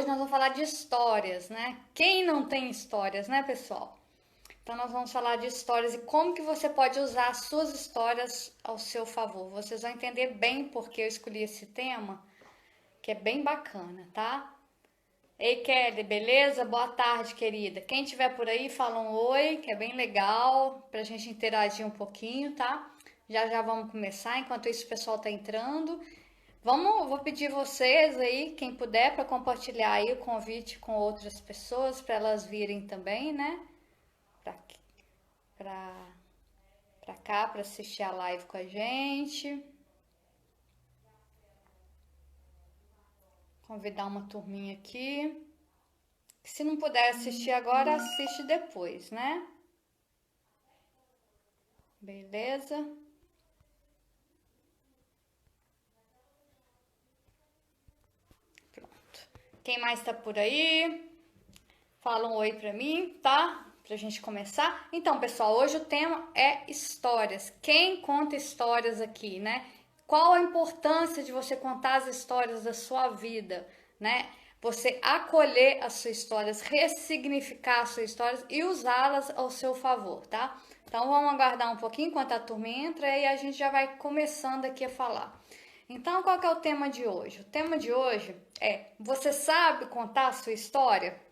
hoje nós vamos falar de histórias, né? Quem não tem histórias, né, pessoal? Então nós vamos falar de histórias e como que você pode usar as suas histórias ao seu favor. Vocês vão entender bem porque eu escolhi esse tema, que é bem bacana, tá? Ei, Kelly, beleza? Boa tarde, querida. Quem tiver por aí, fala um oi, que é bem legal, pra gente interagir um pouquinho, tá? Já já vamos começar, enquanto isso o pessoal tá entrando. Vou pedir vocês aí, quem puder, para compartilhar aí o convite com outras pessoas, para elas virem também, né? Pra, pra cá, para assistir a live com a gente. Convidar uma turminha aqui. Se não puder assistir agora, assiste depois, né? Beleza? Pronto. Quem mais tá por aí? Fala um oi pra mim, tá? Pra gente começar. Então, pessoal, hoje o tema é histórias. Quem conta histórias aqui, né? Qual a importância de você contar as histórias da sua vida, né? Você acolher as suas histórias, ressignificar as suas histórias e usá-las ao seu favor, tá? Então vamos aguardar um pouquinho enquanto a turma entra e a gente já vai começando aqui a falar. Então, qual que é o tema de hoje? O tema de hoje é: você sabe contar a sua história?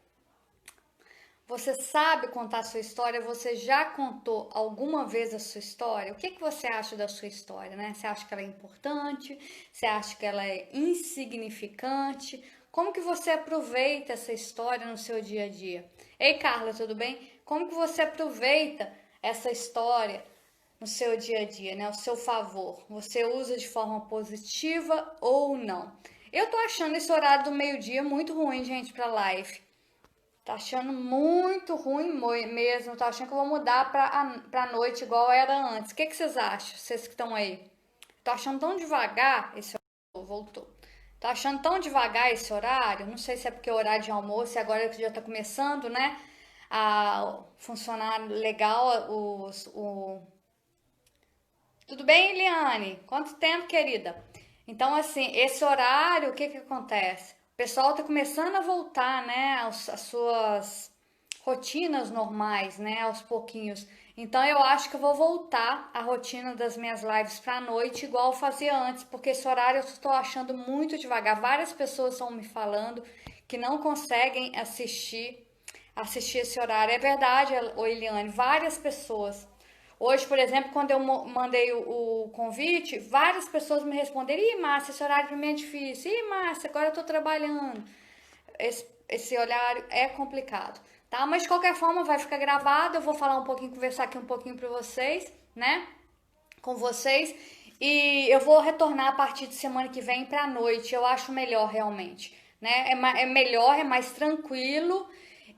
Você sabe contar a sua história? Você já contou alguma vez a sua história? O que que você acha da sua história, né? Você acha que ela é importante? Você acha que ela é insignificante? Como que você aproveita essa história no seu dia a dia? Ei, Carla, tudo bem? Como que você aproveita essa história no seu dia a dia, né? Ao seu favor. Você usa de forma positiva ou não? Eu tô achando esse horário do meio-dia muito ruim, gente, para live. Tá achando muito ruim mesmo. Tá achando que eu vou mudar pra noite igual era antes. O que que vocês acham? Vocês que estão aí? Tô achando tão devagar esse horário. Voltou. Tá achando tão devagar esse horário? Não sei se é porque é horário de almoço e agora que já tá começando, né? A funcionar legal Tudo bem, Eliane? Quanto tempo, querida? Então, assim, esse horário, o que que acontece? O pessoal tá começando a voltar, né, às suas rotinas normais, né, aos pouquinhos. Então, eu acho que eu vou voltar à rotina das minhas lives pra noite, igual eu fazia antes, porque esse horário eu estou achando muito devagar. Várias pessoas estão me falando que não conseguem assistir esse horário. É verdade, Eliane, várias pessoas. Hoje, por exemplo, quando eu mandei o convite, várias pessoas me responderam: Ih, Márcia, esse horário pra mim é difícil. Ih, Márcia, agora eu tô trabalhando. Esse horário é complicado, tá? Mas de qualquer forma vai ficar gravado. Eu vou falar um pouquinho, conversar aqui um pouquinho pra vocês, né? Com vocês. E eu vou retornar a partir de semana que vem pra noite. Eu acho melhor realmente, né? É melhor, é mais tranquilo.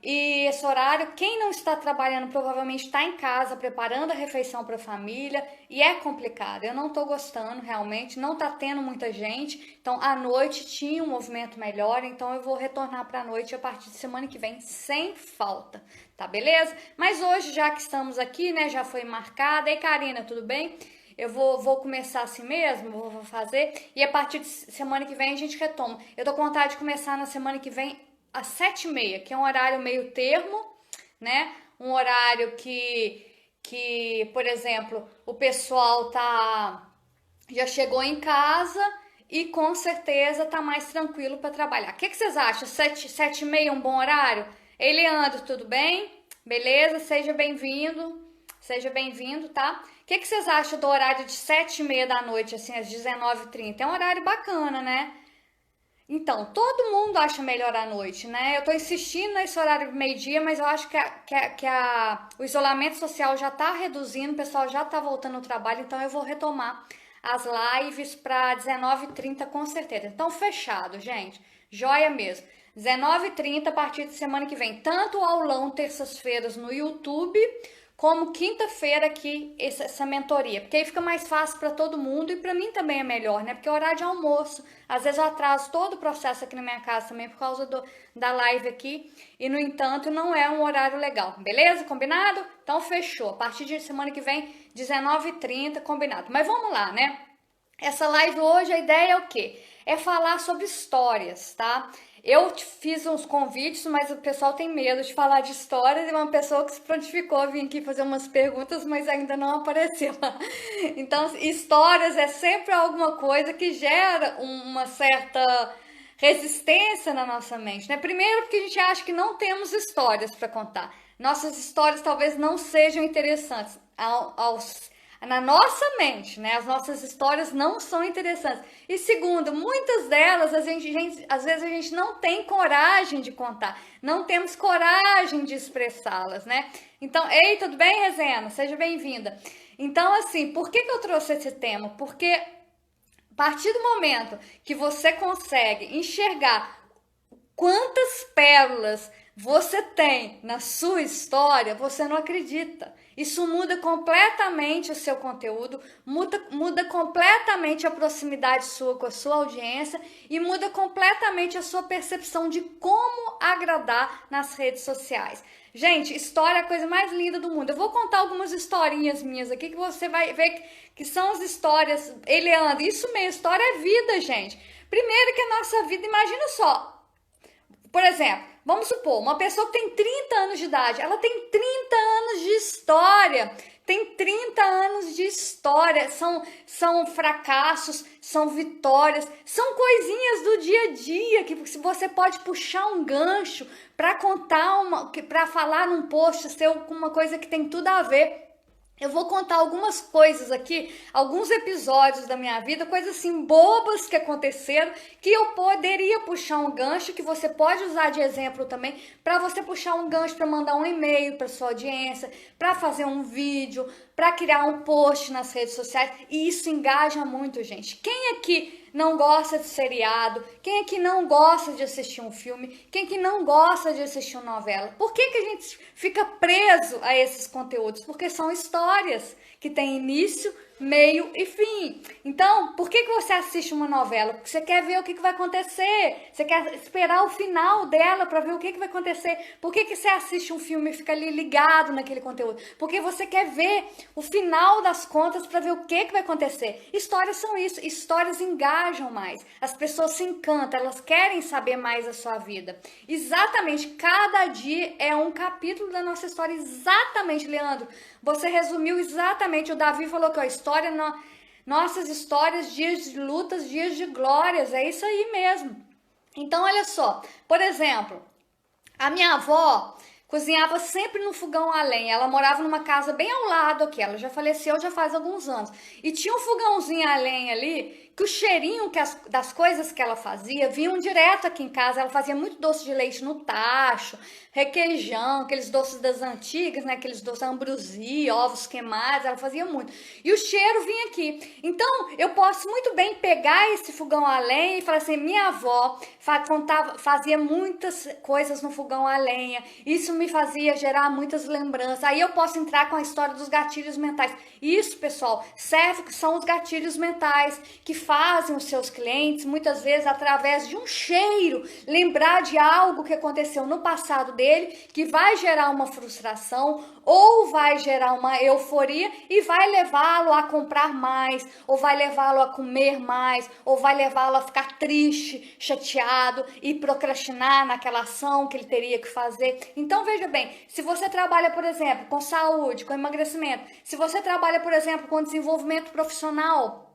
E esse horário, quem não está trabalhando provavelmente está em casa preparando a refeição para a família e é complicado. Eu não estou gostando realmente, não está tendo muita gente. Então, à noite tinha um movimento melhor, então eu vou retornar para a noite a partir de semana que vem, sem falta, tá beleza? Mas hoje, já que estamos aqui, né, já foi marcada. Ei, Karina, tudo bem? Eu vou começar assim mesmo, vou fazer, e a partir de semana que vem a gente retoma. Eu tô com vontade de começar na semana que vem às 7h30, que é um horário meio termo, né? Um horário por exemplo, o pessoal já chegou em casa e com certeza tá mais tranquilo para trabalhar. O que vocês acham? 7h30 é um bom horário? Ei, Leandro, tudo bem? Beleza? Seja bem-vindo, tá? O que vocês acham do horário de 7h30 da noite, assim, às 19h30? É um horário bacana, né? Então, todo mundo acha melhor à noite, né? Eu tô insistindo nesse horário do meio-dia, mas eu acho o isolamento social já tá reduzindo, o pessoal já tá voltando ao trabalho, então eu vou retomar as lives para 19h30 com certeza. Então, fechado, gente. Joia mesmo. 19h30 a partir de semana que vem. Tanto o aulão terças-feiras no YouTube, como quinta-feira aqui essa mentoria, porque aí fica mais fácil para todo mundo e para mim também é melhor, né? Porque é horário de almoço, às vezes eu atraso todo o processo aqui na minha casa também por causa da live aqui e no entanto não é um horário legal, beleza? Combinado? Então fechou, a partir de semana que vem 19h30, combinado. Mas vamos lá, né? Essa live hoje, a ideia é o quê? É falar sobre histórias, tá? Eu fiz uns convites, mas o pessoal tem medo de falar de histórias, e uma pessoa que se prontificou a vir aqui fazer umas perguntas, mas ainda não apareceu. Então, histórias é sempre alguma coisa que gera uma certa resistência na nossa mente, né? Primeiro porque a gente acha que não temos histórias para contar. Nossas histórias talvez não sejam interessantes na nossa mente, né? As nossas histórias não são interessantes. E segundo, muitas delas às vezes a gente não tem coragem de contar, não temos coragem de expressá-las, né? Então, ei, tudo bem, Rezena? Seja bem-vinda. Então, assim, por que eu trouxe esse tema? Porque a partir do momento que você consegue enxergar quantas pérolas você tem na sua história, você não acredita. Isso muda completamente o seu conteúdo, muda completamente a proximidade sua com a sua audiência e muda completamente a sua percepção de como agradar nas redes sociais. Gente, história é a coisa mais linda do mundo. Eu vou contar algumas historinhas minhas aqui que você vai ver que são as histórias. Eliandra, isso mesmo, história é vida, gente. Primeiro que a nossa vida, imagina só. Por exemplo, vamos supor, uma pessoa que tem 30 anos de idade, ela tem 30 anos de história, tem 30 anos de história, são fracassos, são vitórias, são coisinhas do dia a dia que você pode puxar um gancho para contar, para falar num post seu com uma coisa que tem tudo a ver. Eu vou contar algumas coisas aqui, alguns episódios da minha vida, coisas assim bobas que aconteceram, que eu poderia puxar um gancho, que você pode usar de exemplo também, para você puxar um gancho para mandar um e-mail para sua audiência, para fazer um vídeo, para criar um post nas redes sociais, e isso engaja muito, gente. Quem aqui não gosta de seriado? Quem aqui não gosta de assistir um filme? Quem aqui não gosta de assistir uma novela? Por que a gente fica preso a esses conteúdos? Porque são histórias que têm início, meio e fim. Então, por que você assiste uma novela? Porque você quer ver o que vai acontecer. Você quer esperar o final dela para ver o que vai acontecer. Por que você assiste um filme e fica ali ligado naquele conteúdo? Porque você quer ver o final das contas para ver o que vai acontecer. Histórias são isso. Histórias engajam mais. As pessoas se encantam. Elas querem saber mais da sua vida. Exatamente. Cada dia é um capítulo da nossa história. Exatamente, Leandro. Você resumiu exatamente. O Davi falou que a história, nossas histórias, dias de lutas, dias de glórias, é isso aí mesmo. Então, olha só, por exemplo, a minha avó cozinhava sempre no fogão a lenha. Ela morava numa casa bem ao lado aqui, ela já faleceu já faz alguns anos. E tinha um fogãozinho a lenha ali, que o cheirinho das coisas que ela fazia vinham direto aqui em casa. Ela fazia muito doce de leite no tacho, requeijão, aqueles doces das antigas, né? Aqueles doces ambrosia, ovos queimados, ela fazia muito. E o cheiro vinha aqui. Então, eu posso muito bem pegar esse fogão a lenha e falar assim, minha avó fazia muitas coisas no fogão a lenha. Isso me fazia gerar muitas lembranças. Aí eu posso entrar com a história dos gatilhos mentais. Isso, pessoal, serve que são os gatilhos mentais que fazem os seus clientes, muitas vezes através de um cheiro, lembrar de algo que aconteceu no passado dele, que vai gerar uma frustração ou vai gerar uma euforia e vai levá-lo a comprar mais, ou vai levá-lo a comer mais, ou vai levá-lo a ficar triste, chateado e procrastinar naquela ação que ele teria que fazer. Então, veja bem, se você trabalha, por exemplo, com saúde, com emagrecimento, se você trabalha, por exemplo, com desenvolvimento profissional,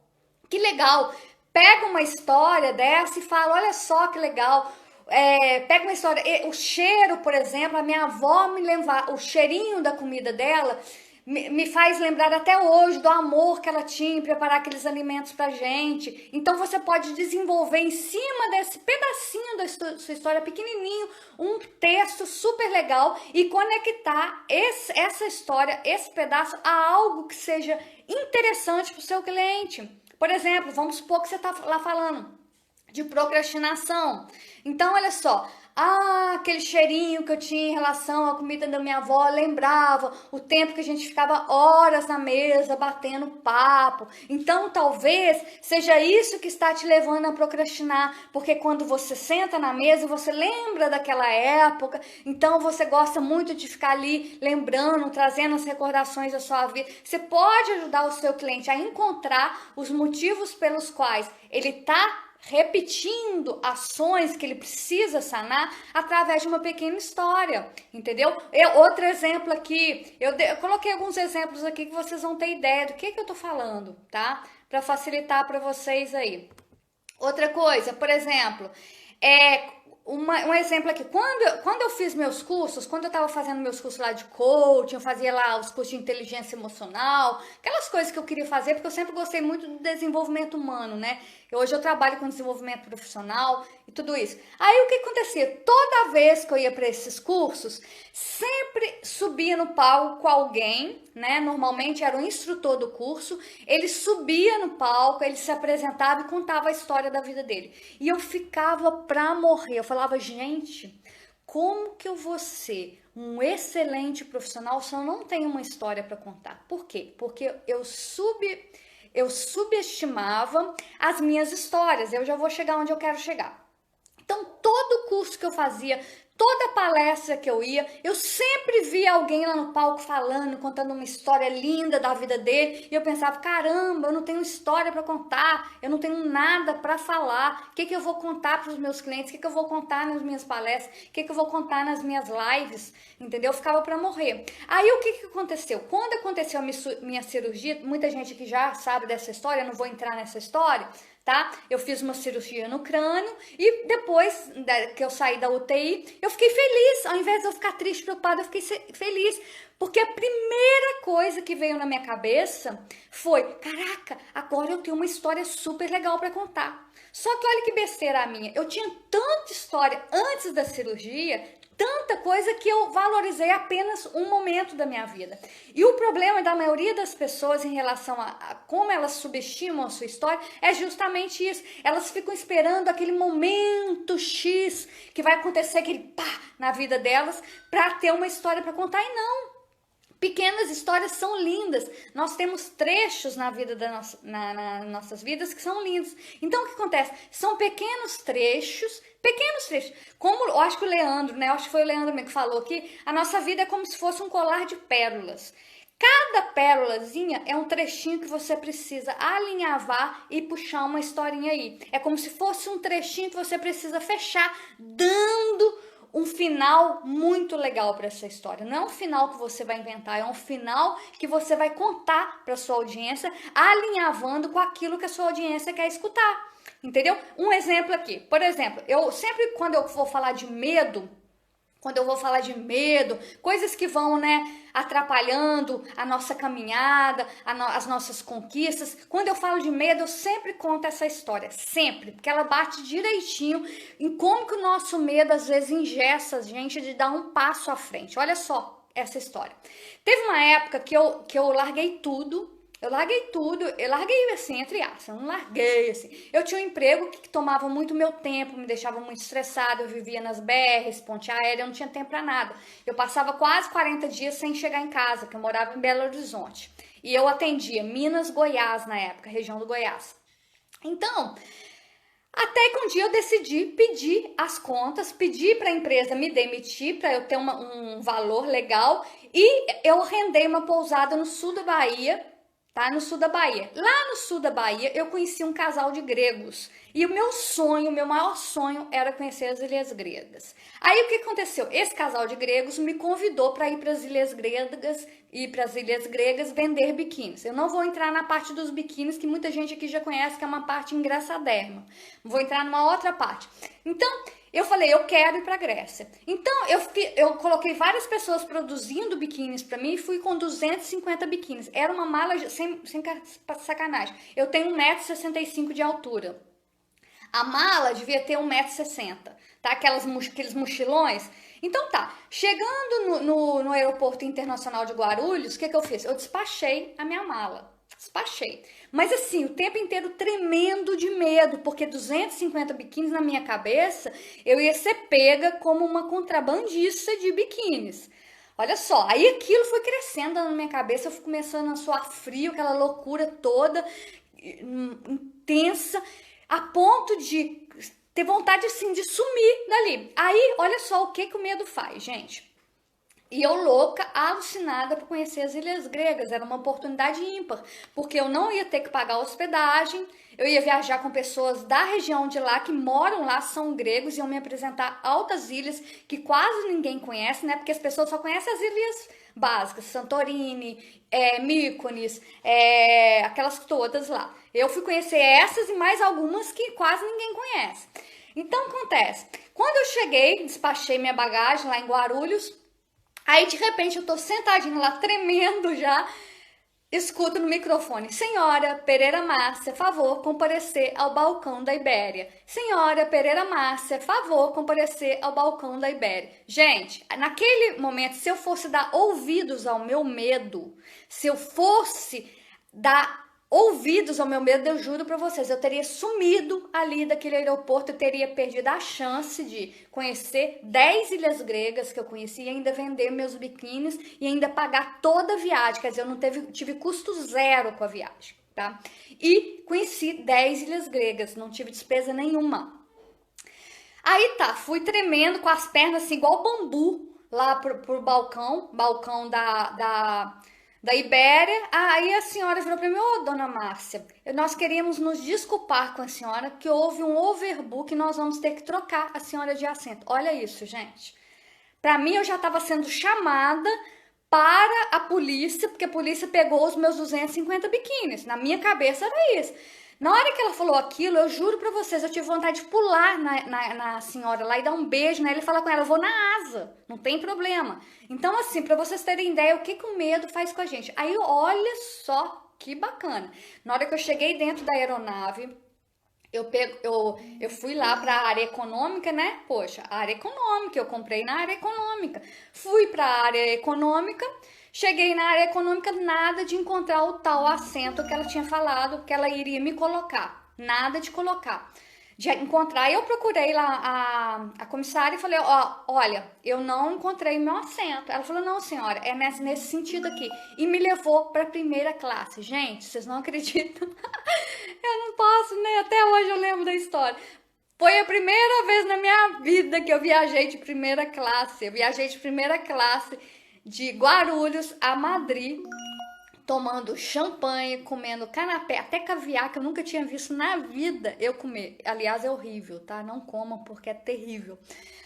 que legal, pega uma história dessa e fala, olha só que legal, pega uma história, o cheiro, por exemplo, a minha avó me lembra, o cheirinho da comida dela me faz lembrar até hoje do amor que ela tinha em preparar aqueles alimentos pra gente. Então você pode desenvolver em cima desse pedacinho da sua história pequenininho, um texto super legal e conectar essa história, esse pedaço a algo que seja interessante pro seu cliente. Por exemplo, vamos supor que você está lá falando de procrastinação. Então, olha só, aquele cheirinho que eu tinha em relação à comida da minha avó, lembrava o tempo que a gente ficava horas na mesa batendo papo. Então, talvez seja isso que está te levando a procrastinar, porque quando você senta na mesa, você lembra daquela época, então você gosta muito de ficar ali lembrando, trazendo as recordações da sua vida. Você pode ajudar o seu cliente a encontrar os motivos pelos quais ele está repetindo ações que ele precisa sanar através de uma pequena história, entendeu? Outro exemplo aqui, eu coloquei alguns exemplos aqui que vocês vão ter ideia do que eu tô falando, tá? Para facilitar para vocês aí. Outra coisa, por exemplo, um exemplo aqui, quando eu fiz meus cursos, quando eu estava fazendo meus cursos lá de coaching, eu fazia lá os cursos de inteligência emocional, aquelas coisas que eu queria fazer, porque eu sempre gostei muito do desenvolvimento humano, né? Hoje eu trabalho com desenvolvimento profissional e tudo isso. Aí o que acontecia? Toda vez que eu ia para esses cursos, sempre subia no palco alguém, né? Normalmente era o instrutor do curso, ele subia no palco, ele se apresentava e contava a história da vida dele. E eu ficava pra morrer, eu falava, gente, como que eu vou ser um excelente profissional se eu não tenho uma história para contar? Por quê? Porque eu subestimava as minhas histórias. Eu já vou chegar onde eu quero chegar. Então, todo curso que eu fazia, toda palestra que eu ia, eu sempre via alguém lá no palco falando, contando uma história linda da vida dele, e eu pensava, caramba, eu não tenho história para contar, eu não tenho nada para falar, o que eu vou contar para os meus clientes, o que eu vou contar nas minhas palestras, o que eu vou contar nas minhas lives, entendeu? Eu ficava para morrer. Aí, o que aconteceu? Quando aconteceu a minha cirurgia, muita gente que já sabe dessa história, eu não vou entrar nessa história, tá? Eu fiz uma cirurgia no crânio e depois que eu saí da UTI, eu fiquei feliz. Ao invés de eu ficar triste, preocupada, eu fiquei feliz. Porque a primeira coisa que veio na minha cabeça foi, caraca, agora eu tenho uma história super legal para contar. Só que olha que besteira a minha. Eu tinha tanta história antes da cirurgia, tanta coisa que eu valorizei apenas um momento da minha vida. E o problema da maioria das pessoas em relação a como elas subestimam a sua história é justamente isso. Elas ficam esperando aquele momento X que vai acontecer, aquele pá na vida delas, para ter uma história para contar. E não. Pequenas histórias são lindas. Nós temos trechos na vida nas nossas vidas que são lindos. Então, o que acontece? São pequenos trechos. Como eu acho que o Leandro, né? Eu acho que foi o Leandro mesmo que falou aqui. A nossa vida é como se fosse um colar de pérolas. Cada pérolazinha é um trechinho que você precisa alinhavar e puxar uma historinha aí. É como se fosse um trechinho que você precisa fechar, dando um final muito legal para essa história. Não é um final que você vai inventar, é um final que você vai contar para sua audiência, alinhavando com aquilo que a sua audiência quer escutar. Entendeu? Um exemplo aqui. Por exemplo, eu sempre quando eu vou falar de medo, coisas que vão, né, atrapalhando a nossa caminhada, as nossas conquistas. Quando eu falo de medo, eu sempre conto essa história, sempre, porque ela bate direitinho em como que o nosso medo às vezes engessa a gente de dar um passo à frente. Olha só essa história. Teve uma época que eu larguei tudo. Eu larguei assim, entre aspas, eu não larguei assim. Eu tinha um emprego que tomava muito meu tempo, me deixava muito estressada, eu vivia nas BRs, ponte aérea, eu não tinha tempo pra nada. Eu passava quase 40 dias sem chegar em casa, porque eu morava em Belo Horizonte. E eu atendia Minas, Goiás na época, região do Goiás. Então, até que um dia eu decidi pedir as contas, pedir para a empresa me demitir, para eu ter um valor legal, e eu arrendei uma pousada no sul da Bahia, tá? No sul da Bahia. Lá no sul da Bahia, eu conheci um casal de gregos. E o meu maior sonho era conhecer as Ilhas Gregas. Aí o que aconteceu? Esse casal de gregos me convidou para ir para as Ilhas Gregas vender biquínis. Eu não vou entrar na parte dos biquínis, que muita gente aqui já conhece, que é uma parte engraçadérrima. Vou entrar numa outra parte. Então, eu falei, eu quero ir para a Grécia. Então, eu coloquei várias pessoas produzindo biquínis para mim e fui com 250 biquínis. Era uma mala, sem sacanagem. Eu tenho 1,65 m de altura. A mala devia ter 1,60 m, tá? Aqueles mochilões. Então tá, chegando no aeroporto internacional de Guarulhos, o que eu fiz? Eu despachei a minha mala. Despachei. Mas assim, o tempo inteiro tremendo de medo, porque 250 biquínis na minha cabeça, eu ia ser pega como uma contrabandista de biquínis. Olha só, aí aquilo foi crescendo na minha cabeça, eu fui começando a suar frio, aquela loucura toda, intensa, a ponto de ter vontade, assim, de sumir dali. Aí, olha só o que o medo faz, gente. E eu louca, alucinada para conhecer as Ilhas Gregas. Era uma oportunidade ímpar, porque eu não ia ter que pagar hospedagem, eu ia viajar com pessoas da região de lá, que moram lá, são gregos, iam me apresentar altas ilhas que quase ninguém conhece, né? Porque as pessoas só conhecem as ilhas básicas, Santorini, Mykonos, aquelas todas lá. Eu fui conhecer essas e mais algumas que quase ninguém conhece. Então, acontece, quando eu cheguei, despachei minha bagagem lá em Guarulhos, aí de repente eu tô sentadinha lá, tremendo já, escuto no microfone: Senhora Pereira Márcia, favor comparecer ao balcão da Ibéria. Senhora Pereira Márcia, favor comparecer ao balcão da Ibéria. Gente, naquele momento, se eu fosse dar ouvidos ao meu medo, se eu fosse dar ouvidos ao meu medo, eu juro pra vocês, eu teria sumido ali daquele aeroporto, eu teria perdido a chance de conhecer 10 ilhas gregas que eu conheci, e ainda vender meus biquínis e ainda pagar toda a viagem. Quer dizer, eu não tive custo zero com a viagem, tá? E conheci 10 ilhas gregas, não tive despesa nenhuma. Aí tá, fui tremendo com as pernas assim, igual bambu, lá pro balcão da Ibéria. Aí a senhora virou para mim: ô, dona Márcia, nós queríamos nos desculpar com a senhora que houve um overbook e nós vamos ter que trocar a senhora de assento. Olha isso, gente. Para mim, eu já estava sendo chamada para a polícia, porque a polícia pegou os meus 250 biquínis. Na minha cabeça era isso. Na hora que ela falou aquilo, eu juro pra vocês, eu tive vontade de pular na senhora lá e dar um beijo nela e falar com ela: eu vou na asa, não tem problema. Então, assim, pra vocês terem ideia o que o medo faz com a gente. Aí, olha só que bacana. Na hora que eu cheguei dentro da aeronave, eu fui lá para a área econômica, né? Poxa, a área econômica, eu comprei na área econômica. Fui para a área econômica, cheguei na área econômica, nada de encontrar o tal assento que ela tinha falado que ela iria me colocar. Nada de colocar. De encontrar, eu procurei lá a comissária e falei: ó, olha, eu não encontrei meu assento. Ela falou: não, senhora, é nesse sentido aqui. E me levou para a primeira classe. Gente, vocês não acreditam. Eu não posso, né? Até hoje eu lembro da história. Foi a primeira vez na minha vida que eu viajei de primeira classe. Eu viajei de primeira classe de Guarulhos a Madrid, tomando champanhe, comendo canapé, até caviar, que eu nunca tinha visto na vida eu comer. Aliás, é horrível, tá? Não comam porque é terrível.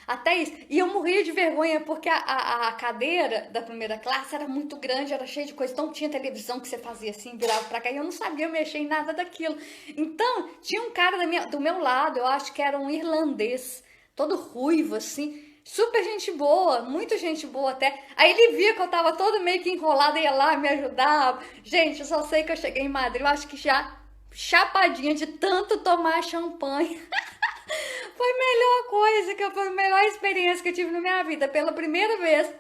Até isso. E eu morria de vergonha porque a cadeira da primeira classe era muito grande, era cheia de coisa. Então tinha televisão que você fazia assim, virava pra cá, e eu não sabia mexer em nada daquilo. Então, tinha um cara do meu lado, eu acho que era um irlandês, todo ruivo assim, super gente boa, muito gente boa até. Aí ele via que eu tava todo meio que enrolada, ia lá me ajudar. Gente, eu só sei que eu cheguei em Madrid, eu acho que já chapadinha de tanto tomar champanhe. Foi a melhor coisa, foi a melhor experiência que eu tive na minha vida, pela primeira vez.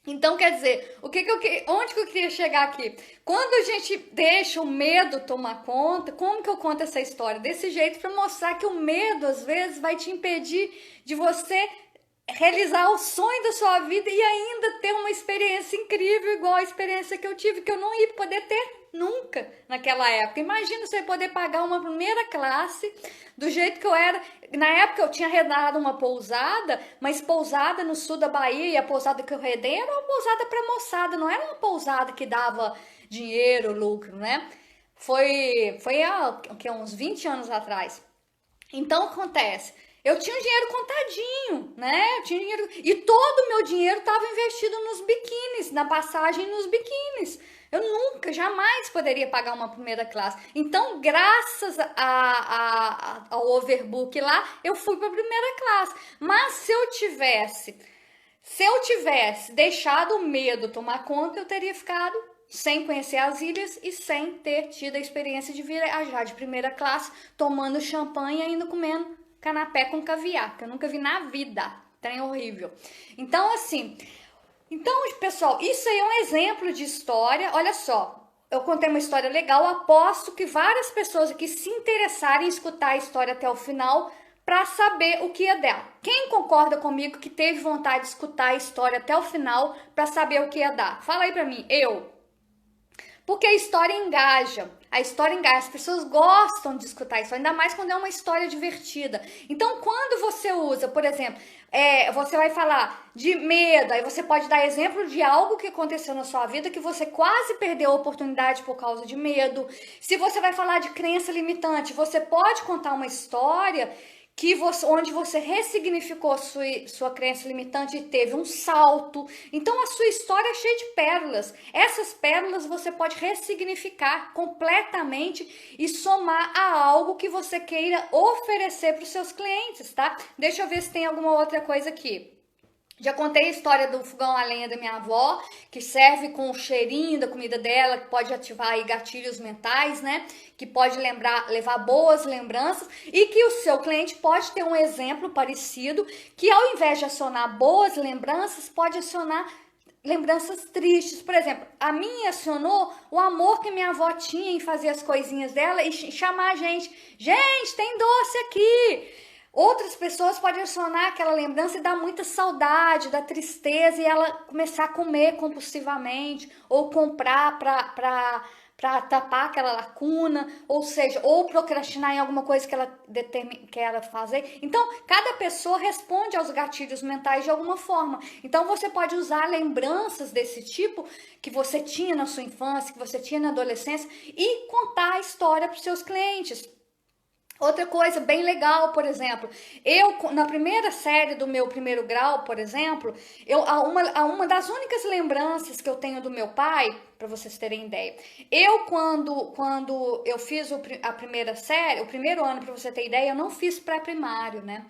Então, quer dizer, onde que eu queria chegar aqui? Quando a gente deixa o medo tomar conta, como que eu conto essa história? Desse jeito, para mostrar que o medo, às vezes, vai te impedir de você realizar o sonho da sua vida e ainda ter uma experiência incrível, igual a experiência que eu tive, que eu não ia poder ter nunca naquela época. Imagina você poder pagar uma primeira classe do jeito que eu era. Na época eu tinha arrendado uma pousada, mas pousada no sul da Bahia, e a pousada que eu arrendei era uma pousada para moçada, não era uma pousada que dava dinheiro, lucro, né? Foi há uns 20 anos atrás. Então acontece, eu tinha dinheiro contadinho, né? Eu tinha dinheiro, e todo o meu dinheiro estava investido nos biquínis, na passagem nos biquínis. Eu nunca, jamais poderia pagar uma primeira classe. Então, graças ao overbook lá, eu fui para a primeira classe. Mas se eu tivesse deixado o medo tomar conta, eu teria ficado sem conhecer as ilhas e sem ter tido a experiência de viajar de primeira classe, tomando champanhe e ainda comendo canapé com caviar, que eu nunca vi na vida. Trem horrível. Então, assim, pessoal, isso aí é um exemplo de história. Olha só, eu contei uma história legal, aposto que várias pessoas aqui se interessarem em escutar a história até o final para saber o que ia dar. Quem concorda comigo que teve vontade de escutar a história até o final para saber o que ia dar? Fala aí para mim. Eu. Porque a história engaja. A história engaja. As pessoas gostam de escutar isso, ainda mais quando é uma história divertida. Então, quando você usa, por exemplo, você vai falar de medo, aí você pode dar exemplo de algo que aconteceu na sua vida que você quase perdeu a oportunidade por causa de medo. Se você vai falar de crença limitante, você pode contar uma história onde você ressignificou sua crença limitante e teve um salto. Então a sua história é cheia de pérolas. Essas pérolas você pode ressignificar completamente e somar a algo que você queira oferecer para os seus clientes, tá? Deixa eu ver se tem alguma outra coisa aqui. Já contei a história do fogão a lenha da minha avó, que serve com o cheirinho da comida dela, que pode ativar aí gatilhos mentais, né? Que pode levar boas lembranças e que o seu cliente pode ter um exemplo parecido, que ao invés de acionar boas lembranças, pode acionar lembranças tristes. Por exemplo, a minha acionou o amor que minha avó tinha em fazer as coisinhas dela e chamar a gente. Gente, tem doce aqui! Outras pessoas podem acionar aquela lembrança e dar muita saudade, da tristeza, e ela começar a comer compulsivamente ou comprar para tapar aquela lacuna, ou seja, ou procrastinar em alguma coisa que ela quer fazer. Então, cada pessoa responde aos gatilhos mentais de alguma forma. Então, você pode usar lembranças desse tipo que você tinha na sua infância, que você tinha na adolescência, e contar a história para os seus clientes. Outra coisa bem legal, por exemplo, na primeira série do meu primeiro grau, por exemplo, uma das únicas lembranças que eu tenho do meu pai, para vocês terem ideia, quando eu fiz a primeira série, o primeiro ano, para você ter ideia, eu não fiz pré-primário, né?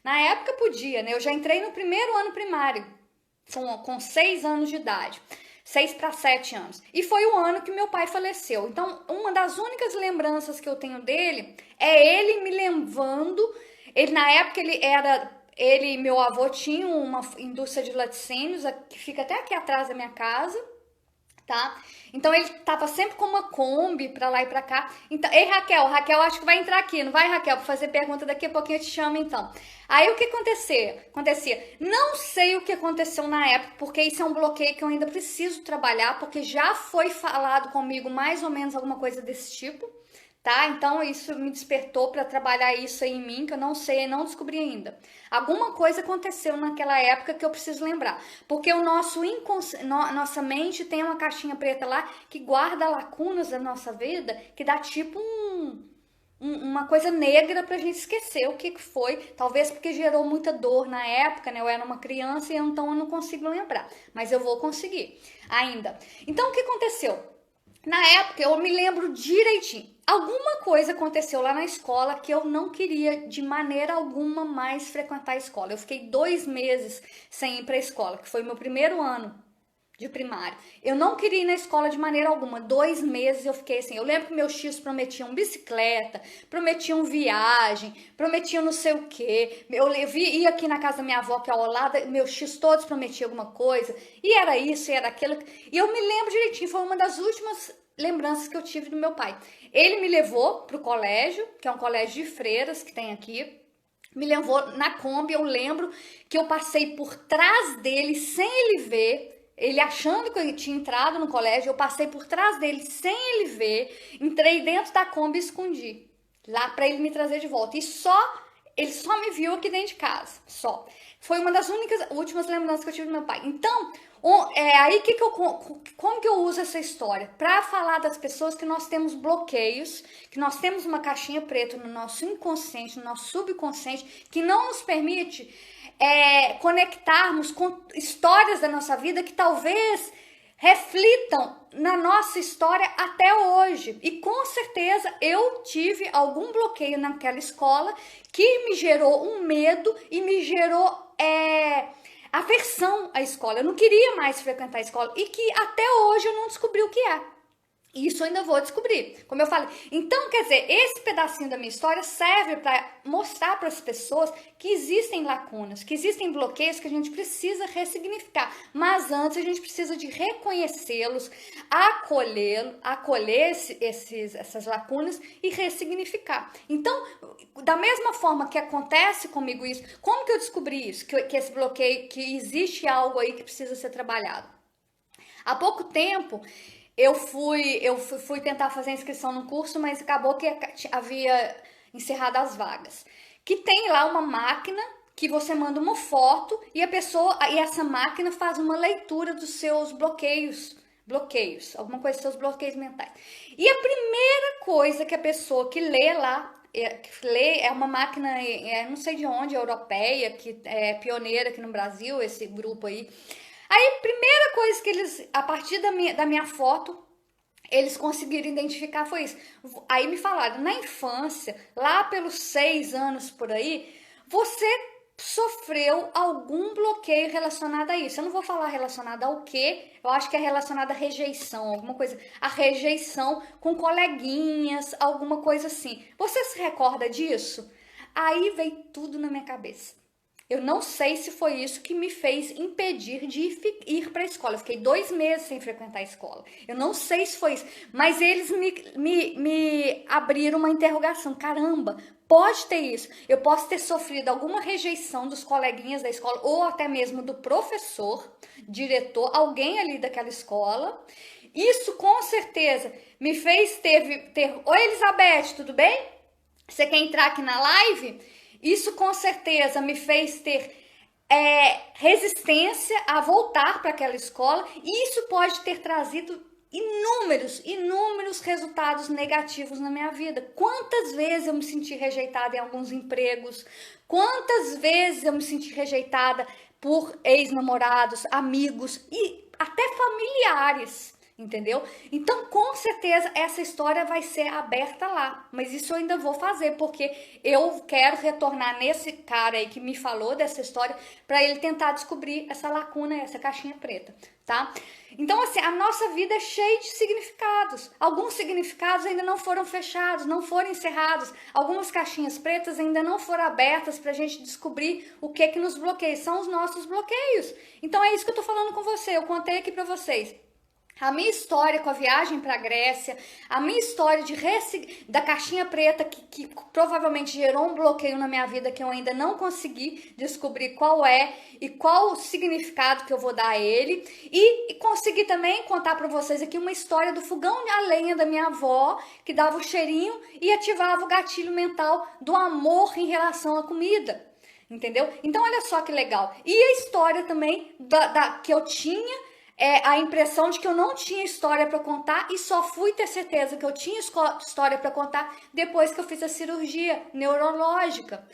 Na época podia, né? Eu já entrei no primeiro ano primário, com 6 anos de idade. 6 para 7 anos. E foi o ano que meu pai faleceu. Então, uma das únicas lembranças que eu tenho dele é ele me levando. Na época, meu avô tinha uma indústria de laticínios, que fica até aqui atrás da minha casa, tá? Então ele tava sempre com uma Kombi pra lá e pra cá. Então, ei, Raquel acho que vai entrar aqui, não vai, Raquel? Pra fazer pergunta daqui a pouquinho eu te chamo, então. Aí o que acontecia? Não sei o que aconteceu na época, porque isso é um bloqueio que eu ainda preciso trabalhar, porque já foi falado comigo mais ou menos alguma coisa desse tipo, tá? Então isso me despertou para trabalhar isso aí em mim, que eu não sei, não descobri ainda. Alguma coisa aconteceu naquela época que eu preciso lembrar, porque o nossa mente tem uma caixinha preta lá que guarda lacunas da nossa vida, que dá tipo uma coisa negra pra gente esquecer o que foi, talvez porque gerou muita dor na época, né? Eu era uma criança e então eu não consigo lembrar, mas eu vou conseguir ainda. Então o que aconteceu? Na época eu me lembro direitinho. Alguma coisa aconteceu lá na escola que eu não queria de maneira alguma mais frequentar a escola. Eu fiquei 2 meses sem ir para a escola, que foi meu primeiro ano de primário. Eu não queria ir na escola de maneira alguma. 2 meses eu fiquei assim. Eu lembro que meus tios prometiam bicicleta, prometiam viagem, prometiam não sei o quê. Eu ia aqui na casa da minha avó, que é ao lado, meus tios todos prometiam alguma coisa. E era isso, e era aquilo. E eu me lembro direitinho, foi uma das últimas lembranças que eu tive do meu pai. Ele me levou pro colégio, que é um colégio de freiras que tem aqui. Me levou na Kombi, eu lembro que eu passei por trás dele sem ele ver. Ele achando que eu tinha entrado no colégio, eu passei por trás dele sem ele ver, entrei dentro da Kombi e escondi lá para ele me trazer de volta. E ele só me viu aqui dentro de casa, só. Foi uma das últimas lembranças que eu tive do meu pai. Então, aí como que eu uso essa história? Para falar das pessoas que nós temos bloqueios, que nós temos uma caixinha preta no nosso inconsciente, no nosso subconsciente, que não nos permite conectarmos com histórias da nossa vida que talvez reflitam na nossa história até hoje. E com certeza eu tive algum bloqueio naquela escola que me gerou um medo e me gerou aversão à escola. Eu não queria mais frequentar a escola e que até hoje eu não descobri o que é. Isso eu ainda vou descobrir, como eu falei. Então, quer dizer, esse pedacinho da minha história serve para mostrar para as pessoas que existem lacunas, que existem bloqueios que a gente precisa ressignificar. Mas antes a gente precisa de reconhecê-los, acolher essas lacunas e ressignificar. Então, da mesma forma que acontece comigo isso, como que eu descobri isso? Que esse bloqueio, que existe algo aí que precisa ser trabalhado. Há pouco tempo, eu fui tentar fazer a inscrição no curso, mas acabou que havia encerrado as vagas. Que tem lá uma máquina que você manda uma foto e essa máquina faz uma leitura dos seus bloqueios, alguma coisa, seus bloqueios mentais. E a primeira coisa que a pessoa que lê lá, que lê, é uma máquina, não sei de onde, europeia, que é pioneira aqui no Brasil, esse grupo aí. Aí, a primeira coisa que eles, a partir da minha foto, eles conseguiram identificar foi isso. Aí me falaram, na infância, lá pelos 6 anos por aí, você sofreu algum bloqueio relacionado a isso. Eu não vou falar relacionado ao quê, eu acho que é relacionado à rejeição, alguma coisa. A rejeição com coleguinhas, alguma coisa assim. Você se recorda disso? Aí veio tudo na minha cabeça. Eu não sei se foi isso que me fez impedir de ir para a escola. Eu fiquei 2 meses sem frequentar a escola. Eu não sei se foi isso, mas eles me abriram uma interrogação. Caramba, pode ter isso. Eu posso ter sofrido alguma rejeição dos coleguinhas da escola ou até mesmo do professor, diretor, alguém ali daquela escola. Isso com certeza me fez ter... Oi, Elizabeth, tudo bem? Você quer entrar aqui na live? Isso com certeza me fez ter resistência a voltar para aquela escola, e isso pode ter trazido inúmeros resultados negativos na minha vida. Quantas vezes eu me senti rejeitada em alguns empregos, quantas vezes eu me senti rejeitada por ex-namorados, amigos e até familiares. Entendeu? Então, com certeza, essa história vai ser aberta lá. Mas isso eu ainda vou fazer, porque eu quero retornar nesse cara aí que me falou dessa história, para ele tentar descobrir essa lacuna, essa caixinha preta, tá? Então, assim, a nossa vida é cheia de significados. Alguns significados ainda não foram fechados, não foram encerrados. Algumas caixinhas pretas ainda não foram abertas pra gente descobrir o que nos bloqueia. São os nossos bloqueios. Então, é isso que eu tô falando com você. Eu contei aqui pra vocês a minha história com a viagem para a Grécia, a minha história da caixinha preta que provavelmente gerou um bloqueio na minha vida que eu ainda não consegui descobrir qual é e qual o significado que eu vou dar a ele, e consegui também contar para vocês aqui uma história do fogão a lenha da minha avó, que dava o cheirinho e ativava o gatilho mental do amor em relação à comida. Entendeu? Então olha só que legal. E a história também que eu tinha, a impressão de que eu não tinha história para contar, e só fui ter certeza que eu tinha história para contar depois que eu fiz a cirurgia neurológica.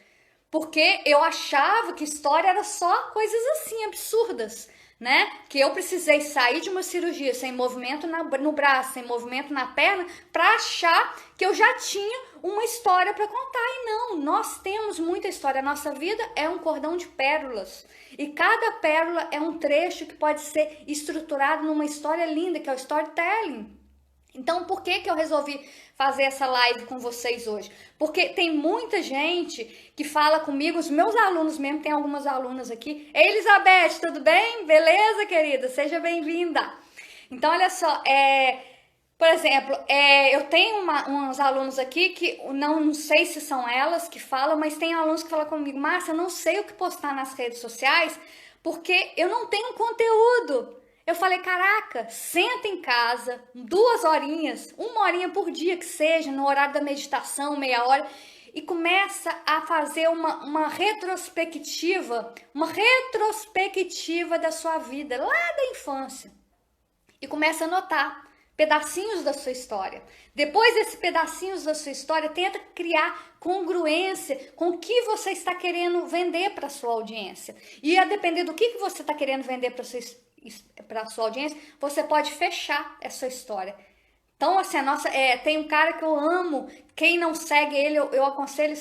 Porque eu achava que história era só coisas assim, absurdas, né? Que eu precisei sair de uma cirurgia sem movimento no braço, sem movimento na perna, para achar que eu já tinha uma história para contar. E não, nós temos muita história. A nossa vida é um cordão de pérolas. E cada pérola é um trecho que pode ser estruturado numa história linda, que é o storytelling. Então, por que eu resolvi fazer essa live com vocês hoje? Porque tem muita gente que fala comigo, os meus alunos mesmo, tem algumas alunas aqui. Ei, Elizabeth, tudo bem? Beleza, querida? Seja bem-vinda. Então, olha só, por exemplo, eu tenho uns alunos aqui que não sei se são elas que falam, mas tem alunos que falam comigo, Márcia, eu não sei o que postar nas redes sociais porque eu não tenho conteúdo. Eu falei, caraca, senta em casa, 2 horinhas, 1 horinha por dia que seja, no horário da meditação, meia hora, e começa a fazer uma retrospectiva da sua vida, lá da infância. E começa a anotar pedacinhos da sua história. Depois desses pedacinhos da sua história, tenta criar congruência com o que você está querendo vender para a sua audiência. E a depender do que você está querendo vender para a sua audiência, você pode fechar essa história. Então, assim, tem um cara que eu amo, quem não segue ele, eu aconselho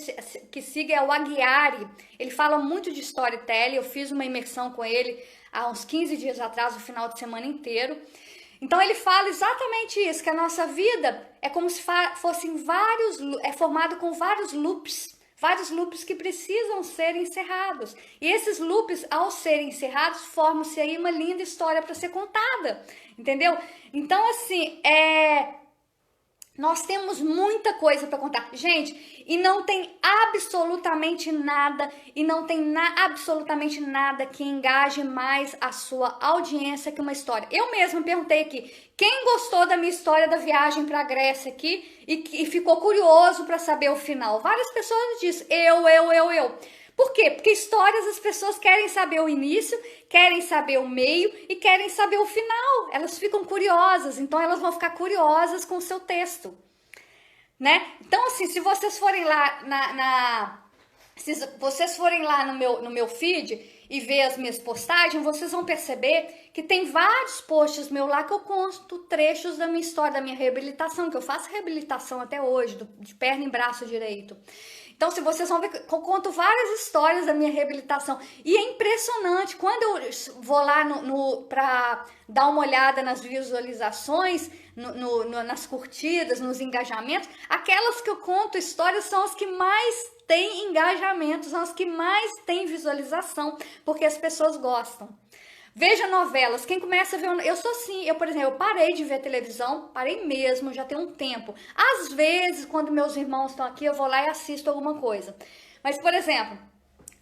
que siga, é o Aguiari. Ele fala muito de storytelling, eu fiz uma imersão com ele há uns 15 dias atrás, o final de semana inteiro. Então ele fala exatamente isso, que a nossa vida é como se fossem formado com vários loops que precisam ser encerrados. E esses loops, ao serem encerrados, formam-se aí uma linda história para ser contada, entendeu? Então, assim, Nós temos muita coisa para contar. Gente, e não tem absolutamente nada, absolutamente nada que engaje mais a sua audiência que uma história. Eu mesma perguntei aqui, quem gostou da minha história da viagem para a Grécia aqui e ficou curioso para saber o final? Várias pessoas disseram, eu. Por quê? Porque histórias as pessoas querem saber o início, querem saber o meio e querem saber o final. Elas ficam curiosas, então elas vão ficar curiosas com o seu texto, né? Então, assim, se vocês forem lá se vocês forem lá no meu feed e ver as minhas postagens, vocês vão perceber que tem vários posts meus lá que eu conto trechos da minha história, da minha reabilitação, que eu faço reabilitação até hoje, de perna e braço direito. Então, se vocês vão ver, eu conto várias histórias da minha reabilitação. E é impressionante, quando eu vou lá para dar uma olhada nas visualizações, nas curtidas, nos engajamentos, aquelas que eu conto histórias são as que mais têm engajamento, são as que mais têm visualização, porque as pessoas gostam. Veja novelas, quem começa a ver... Eu sou assim, por exemplo, eu parei de ver televisão, parei mesmo, já tem um tempo. Às vezes, quando meus irmãos estão aqui, eu vou lá e assisto alguma coisa. Mas, por exemplo,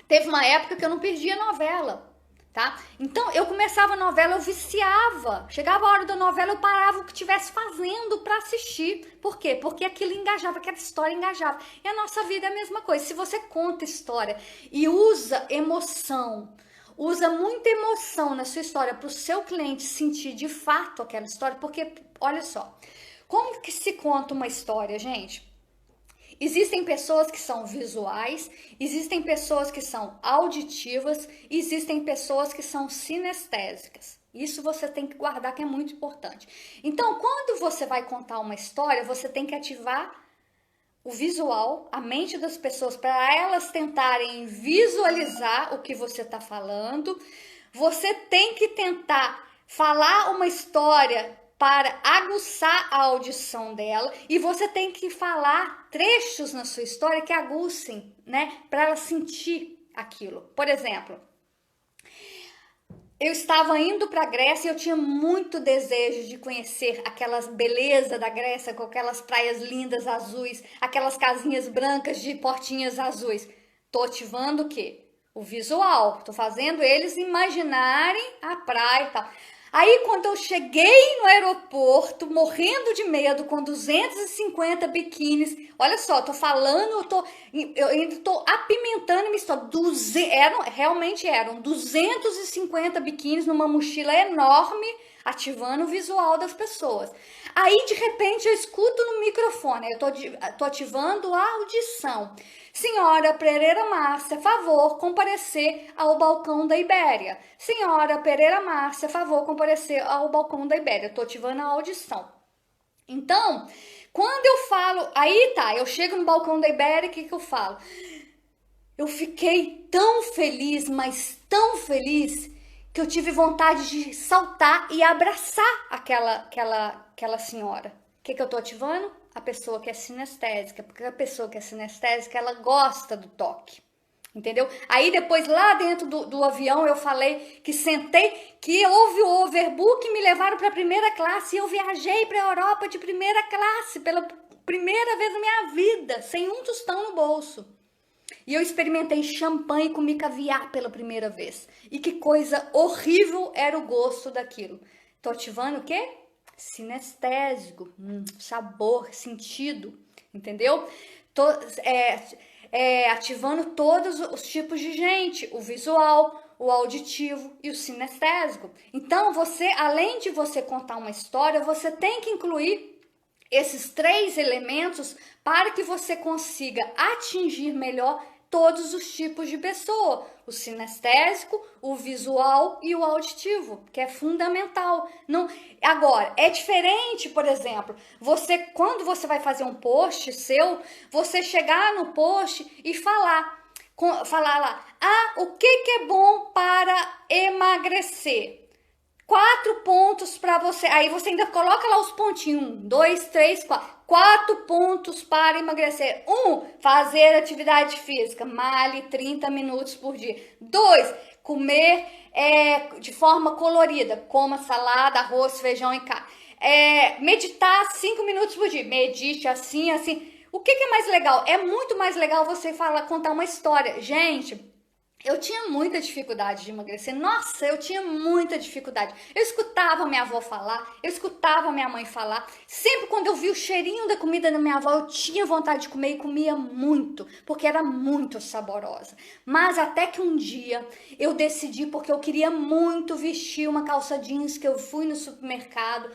teve uma época que eu não perdia novela, tá? Então, eu começava a novela, eu viciava. Chegava a hora da novela, eu parava o que estivesse fazendo para assistir. Por quê? Porque aquilo engajava, aquela história engajava. E a nossa vida é a mesma coisa. Se você conta história e usa emoção... Usa muita emoção na sua história para o seu cliente sentir de fato aquela história, porque, olha só, como que se conta uma história, gente? Existem pessoas que são visuais, existem pessoas que são auditivas, existem pessoas que são sinestésicas. Isso você tem que guardar, que é muito importante. Então, quando você vai contar uma história, você tem que ativar o visual, a mente das pessoas, para elas tentarem visualizar o que você está falando. Você tem que tentar falar uma história para aguçar a audição dela, e você tem que falar trechos na sua história que aguçem, né, para ela sentir aquilo. Por exemplo, eu estava indo para a Grécia e eu tinha muito desejo de conhecer aquelas belezas da Grécia, com aquelas praias lindas azuis, aquelas casinhas brancas de portinhas azuis. Tô ativando o quê? O visual. Tô fazendo eles imaginarem a praia e tal. Aí, quando eu cheguei no aeroporto, morrendo de medo, com 250 biquínis, olha só, tô falando, eu ainda tô apimentando minha história. Realmente eram 250 biquínis numa mochila enorme, ativando o visual das pessoas. Aí, de repente, eu escuto no microfone, eu tô ativando a audição. Senhora Pereira Márcia, favor comparecer ao balcão da Ibéria. Senhora Pereira Márcia, favor comparecer ao balcão da Ibéria. Eu tô ativando a audição. Então, quando eu falo, aí tá, eu chego no balcão da Ibéria, o que eu falo? Eu fiquei tão feliz, mas tão feliz, que eu tive vontade de saltar e abraçar aquela senhora. O que eu tô ativando? A pessoa que é sinestésica, porque a pessoa que é sinestésica, ela gosta do toque, entendeu? Aí depois, lá dentro do avião, eu falei que sentei, que houve o overbook, me levaram para a primeira classe, e eu viajei para a Europa de primeira classe, pela primeira vez na minha vida, sem um tostão no bolso. E eu experimentei champanhe e comi caviar pela primeira vez. E que coisa horrível era o gosto daquilo. Tô ativando o quê? Sinestésico, sabor, sentido, entendeu? Tô ativando todos os tipos de gente, o visual, o auditivo e o sinestésico. Então, além de você contar uma história, você tem que incluir esses 3 elementos para que você consiga atingir melhor todos os tipos de pessoa, o sinestésico, o visual e o auditivo, que é fundamental. Não, agora, é diferente, por exemplo, quando você vai fazer um post seu, você chegar no post e falar lá, o que é bom para emagrecer? 4 pontos para você. Aí você ainda coloca lá os pontinhos. 1, 2, 3, 4. 4 pontos para emagrecer. 1, fazer atividade física. Male 30 minutos por dia. 2, comer de forma colorida, coma salada, arroz, feijão e carne. Meditar 5 minutos por dia, medite assim, assim. O que é mais legal? É muito mais legal você contar uma história. Gente, eu tinha muita dificuldade de emagrecer. Nossa, eu tinha muita dificuldade. Eu escutava minha avó falar, eu escutava minha mãe falar. Sempre quando eu vi o cheirinho da comida da minha avó, eu tinha vontade de comer e comia muito, porque era muito saborosa. Mas até que um dia eu decidi, porque eu queria muito vestir uma calça jeans, que eu fui no supermercado,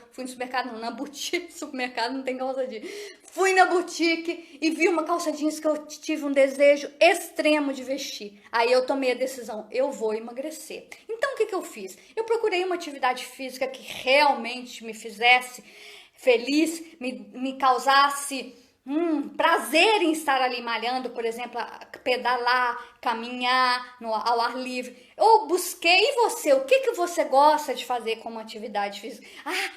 não, na boutique, supermercado não tem calça jeans. Fui na boutique e vi uma calça jeans que eu tive um desejo extremo de vestir. Aí eu tomei a decisão, eu vou emagrecer. Então o que eu fiz? Eu procurei uma atividade física que realmente me fizesse feliz, me causasse prazer em estar ali malhando, por exemplo, pedalar, caminhar ao ar livre. Eu busquei, e você? O que você gosta de fazer como atividade física?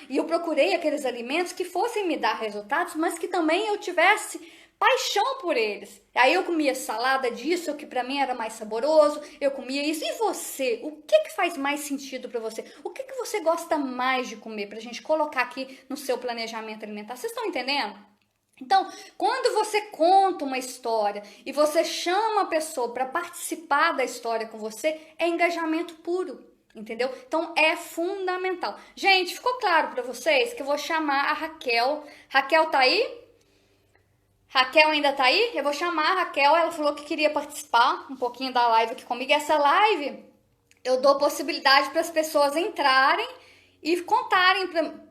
E eu procurei aqueles alimentos que fossem me dar resultados, mas que também eu tivesse paixão por eles. Aí eu comia salada disso, que para mim era mais saboroso, eu comia isso. E você? O que faz mais sentido para você? O que você gosta mais de comer? Pra gente colocar aqui no seu planejamento alimentar. Vocês estão entendendo? Então, quando você conta uma história e você chama a pessoa para participar da história com você, é engajamento puro, entendeu? Então, é fundamental. Gente, ficou claro para vocês que eu vou chamar a Raquel. Raquel tá aí? Raquel ainda tá aí? Eu vou chamar a Raquel, ela falou que queria participar um pouquinho da live aqui comigo. Essa live, eu dou possibilidade para as pessoas entrarem e contarem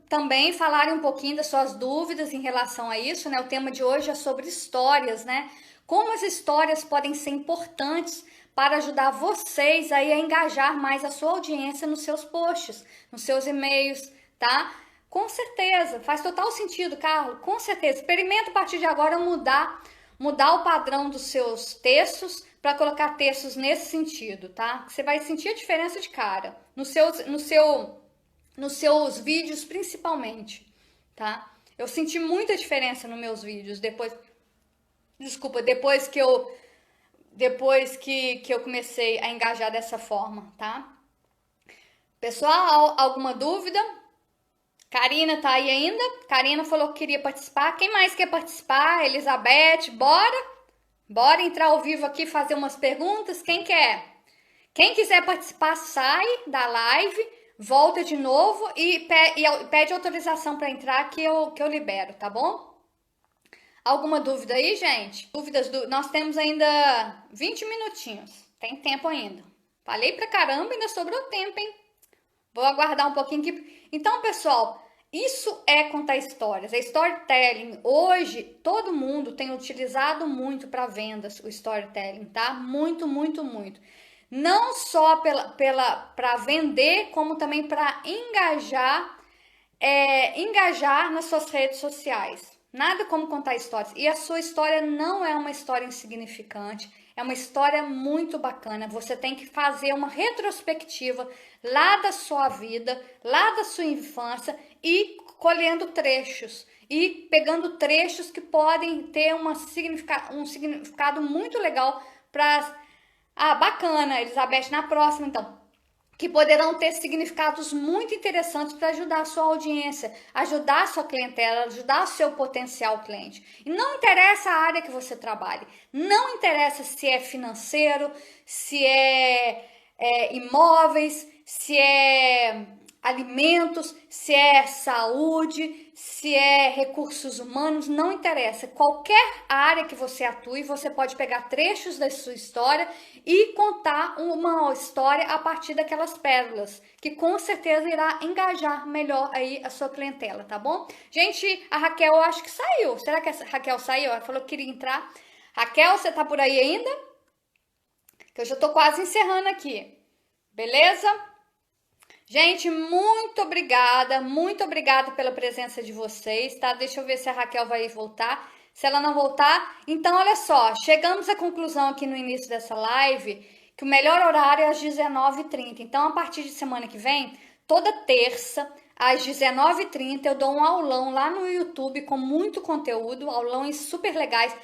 também, falarem um pouquinho das suas dúvidas em relação a isso, né? O tema de hoje é sobre histórias, né? Como as histórias podem ser importantes para ajudar vocês aí a engajar mais a sua audiência nos seus posts, nos seus e-mails, tá? Com certeza, faz total sentido, Carlos, com certeza. Experimenta a partir de agora mudar o padrão dos seus textos para colocar textos nesse sentido, tá? Você vai sentir a diferença de cara, nos seus vídeos principalmente, tá? Eu senti muita diferença nos meus vídeos depois que eu comecei a engajar dessa forma, tá? Pessoal, alguma dúvida? Karina tá aí ainda? Karina falou que queria participar. Quem mais quer participar? Elizabeth, bora? Bora entrar ao vivo aqui, fazer umas perguntas? Quem quer? Quem quiser participar, sai da live, volta de novo e pede autorização para entrar que eu libero, tá bom? Alguma dúvida aí, gente? Nós temos ainda 20 minutinhos. Tem tempo ainda. Falei pra caramba, ainda sobrou tempo, hein? Vou aguardar um pouquinho aqui. Então, pessoal, isso é contar histórias. É storytelling. Hoje, todo mundo tem utilizado muito para vendas o storytelling, tá? Muito, muito, muito. Não só para vender, como também para engajar nas suas redes sociais. Nada como contar histórias. E a sua história não é uma história insignificante. É uma história muito bacana. Você tem que fazer uma retrospectiva lá da sua vida, lá da sua infância e colhendo trechos. E pegando trechos que podem ter um significado muito legal para... bacana, Elizabeth, na próxima, então. Que poderão ter significados muito interessantes para ajudar a sua audiência, ajudar a sua clientela, ajudar o seu potencial cliente. E não interessa a área que você trabalhe, não interessa se é financeiro, se é imóveis, se é alimentos, se é saúde, se é recursos humanos, não interessa. Qualquer área que você atue, você pode pegar trechos da sua história e contar uma história a partir daquelas pérolas, que com certeza irá engajar melhor aí a sua clientela, tá bom? Gente, a Raquel eu acho que saiu. Será que a Raquel saiu? Ela falou que queria entrar. Raquel, você tá por aí ainda? Que eu já tô quase encerrando aqui. Beleza? Gente, muito obrigada pela presença de vocês, tá? Deixa eu ver se a Raquel vai voltar. Se ela não voltar, então olha só, chegamos à conclusão aqui no início dessa live que o melhor horário é às 19h30. Então, a partir de semana que vem, toda terça, às 19h30, eu dou um aulão lá no YouTube com muito conteúdo, aulões super legais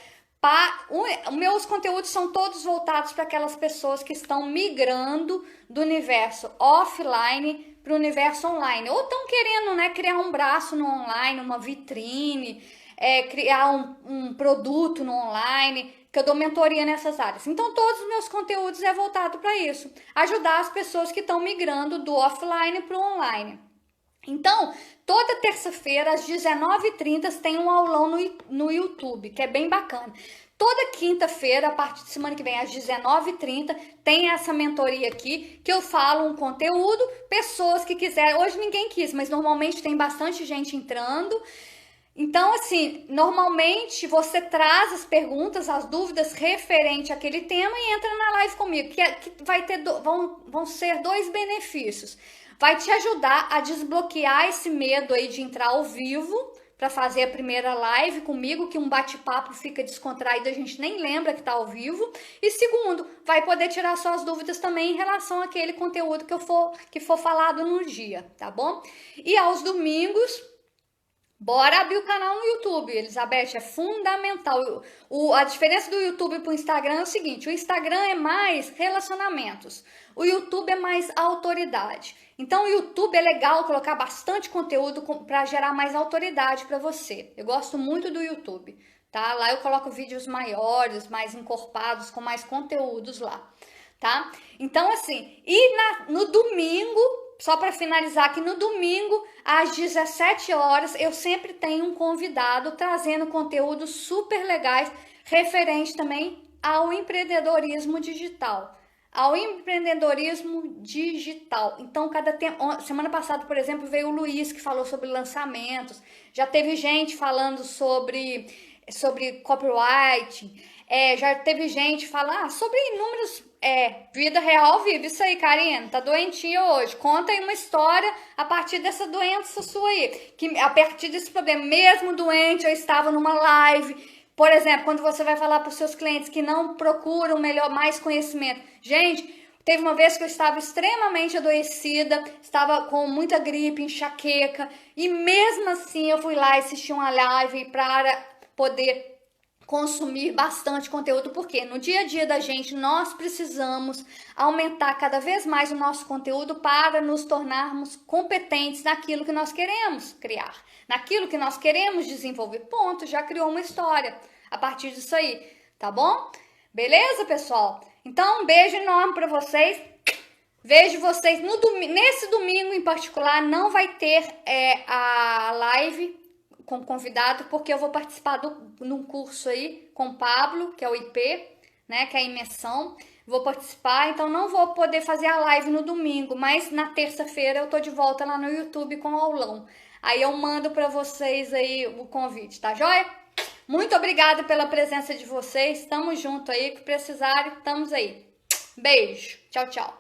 Meus conteúdos são todos voltados para aquelas pessoas que estão migrando do universo offline para o universo online, ou estão querendo, né, criar um braço no online, uma vitrine, criar um produto no online, que eu dou mentoria nessas áreas. Então, todos os meus conteúdos é voltado para isso, ajudar as pessoas que estão migrando do offline para o online. Então, toda terça-feira, às 19h30, tem um aulão no YouTube, que é bem bacana. Toda quinta-feira, a partir de semana que vem, às 19h30, tem essa mentoria aqui, que eu falo um conteúdo, pessoas que quiserem. Hoje ninguém quis, mas normalmente tem bastante gente entrando. Então, assim, normalmente você traz as perguntas, as dúvidas referente àquele tema e entra na live comigo, que vai ter, vão ser 2 benefícios. Vai te ajudar a desbloquear esse medo aí de entrar ao vivo para fazer a primeira live comigo, que um bate-papo fica descontraído, a gente nem lembra que tá ao vivo. E segundo, vai poder tirar suas dúvidas também em relação àquele conteúdo que for falado no dia, tá bom? E aos domingos, bora abrir o canal no YouTube, Elizabeth, é fundamental. A diferença do YouTube para o Instagram é o seguinte, o Instagram é mais relacionamentos, o YouTube é mais autoridade. Então o YouTube é legal colocar bastante conteúdo para gerar mais autoridade para você. Eu gosto muito do YouTube, tá? Lá eu coloco vídeos maiores, mais encorpados, com mais conteúdos lá, tá? Então assim, no domingo, só para finalizar aqui, no domingo, às 17 horas, eu sempre tenho um convidado trazendo conteúdos super legais, referente também ao empreendedorismo digital. Então, semana passada, por exemplo, veio o Luiz, que falou sobre lançamentos. Já teve gente falando sobre copywriting. Já teve gente falando sobre inúmeros... vida real vive. Isso aí, Karina, tá doentinha hoje. Conta aí uma história a partir dessa doença sua aí. Que a partir desse problema, mesmo doente, eu estava numa live. Por exemplo, quando você vai falar para os seus clientes que não procuram mais conhecimento. Gente, teve uma vez que eu estava extremamente adoecida, estava com muita gripe, enxaqueca. E mesmo assim, eu fui lá e assisti uma live para poder consumir bastante conteúdo, porque no dia a dia da gente nós precisamos aumentar cada vez mais o nosso conteúdo para nos tornarmos competentes naquilo que nós queremos criar, naquilo que nós queremos desenvolver. Ponto, já criou uma história a partir disso aí, tá bom? Beleza, pessoal? Então, um beijo enorme para vocês. Vejo vocês nesse domingo em particular. Não vai ter a live com convidado, porque eu vou participar num curso aí com o Pablo, que é o IP, né, que é a imersão. Vou participar, então não vou poder fazer a live no domingo, mas na terça-feira eu tô de volta lá no YouTube com o aulão. Aí eu mando para vocês aí o convite, tá joia? Muito obrigada pela presença de vocês. Tamo junto aí, que precisarem, estamos aí. Beijo. Tchau, tchau.